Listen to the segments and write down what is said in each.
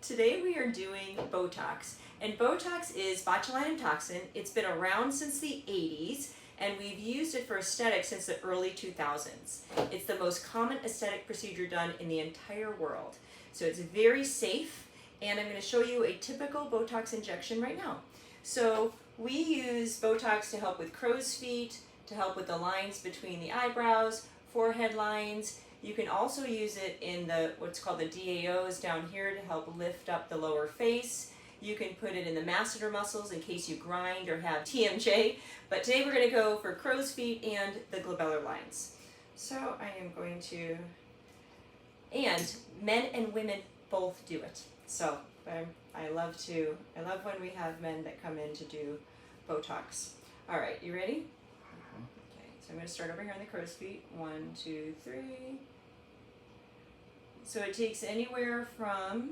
Today we are doing Botox, and Botox is botulinum toxin. It's been around since the 80s, and we've used it for aesthetics since the early 2000s. It's the most common aesthetic procedure done in the entire world. So it's very safe, and I'm going to show you a typical Botox injection right now. So we use Botox to help with crow's feet, to help with the lines between the eyebrows, forehead lines. You can also use it in the what's called the DAOs down here to help lift up the lower face. You can put it in the masseter muscles in case you grind or have TMJ. But today we're going to go for crow's feet and the glabellar lines. So I am going to, and men and women both do it. So I love when we have men that come in to do Botox. All right, you ready? Okay, so I'm going to start over here on the crow's feet. 1, 2, 3. So it takes anywhere from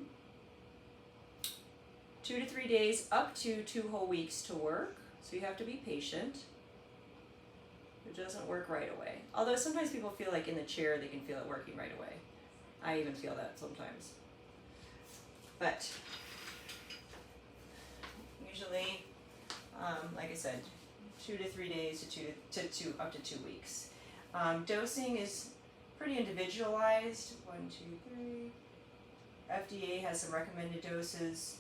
2 to 3 days up to 2 whole weeks to work. So you have to be patient. It doesn't work right away. Although sometimes people feel like in the chair they can feel it working right away. I even feel that sometimes. But usually, like I said, 2 to 3 days to up to 2 weeks. Dosing is pretty individualized. 1, 2, 3. FDA has some recommended doses.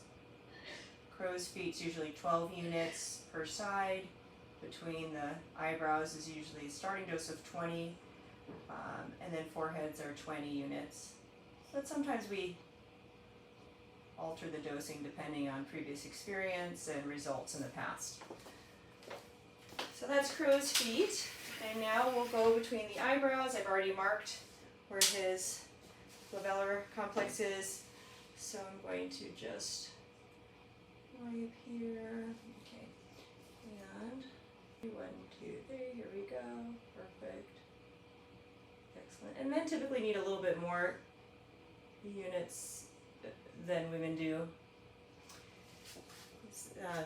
Crow's feet's usually 12 units per side. Between the eyebrows is usually a starting dose of 20, and then foreheads are 20 units. But sometimes we alter the dosing depending on previous experience and results in the past. So that's crow's feet. And now we'll go between the eyebrows. I've already marked where his glabellar complex is. So I'm going to just wipe here. Okay. And 1, 2, 3. Here we go. Perfect. Excellent. And men typically need a little bit more units than women do.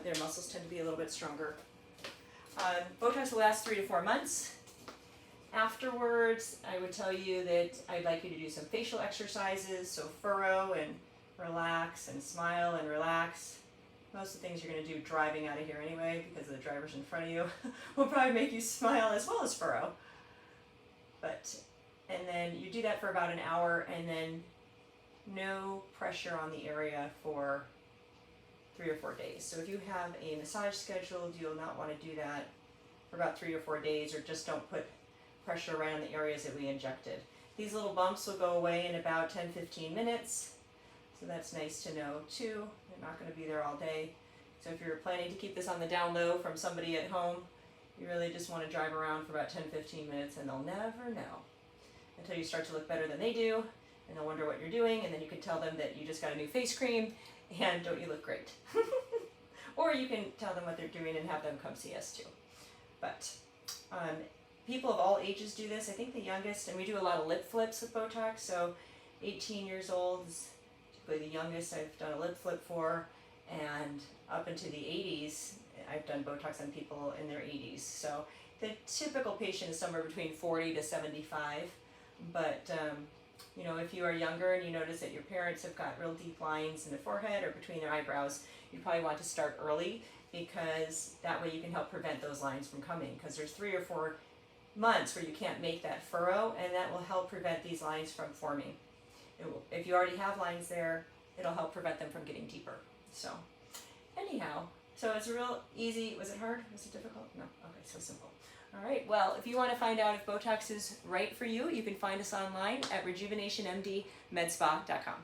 Their muscles tend to be a little bit stronger. Botox will last 3 to 4 months. Afterwards, I would tell you that I'd like you to do some facial exercises, so furrow and relax and smile and relax. Most of the things you're going to do driving out of here anyway, because the driver's in front of you, will probably make you smile as well as furrow. And then you do that for about an hour, and then no pressure on the area for 3 or 4 days. So if you have a massage scheduled, you'll not want to do that for about 3 or 4 days, or just don't put pressure right on the areas that we injected. These little bumps will go away in about 10-15 minutes. So that's nice to know too. They're not going to be there all day. So if you're planning to keep this on the down low from somebody at home, you really just want to drive around for about 10-15 minutes, and they'll never know until you start to look better than they do, and they'll wonder what you're doing, and then you can tell them that you just got a new face cream and don't you look great. Or you can tell them what they're doing and have them come see us too. But people of all ages do this. I think the youngest, and we do a lot of lip flips with Botox, so 18 years old is typically the youngest I've done a lip flip for, and up into the 80s, I've done Botox on people in their 80s. So the typical patient is somewhere between 40 to 75, but you know, if you are younger and you notice that your parents have got real deep lines in the forehead or between their eyebrows, you probably want to start early, because that way you can help prevent those lines from coming, because there's 3 or 4 months where you can't make that furrow, and that will help prevent these lines from forming. If you already have lines there, it'll help prevent them from getting deeper. So anyhow, so it's real easy. Was it hard? Was it difficult? No. Okay, so simple. All right, well, if you want to find out if Botox is right for you, you can find us online at RejuvenationMDMedspa.com.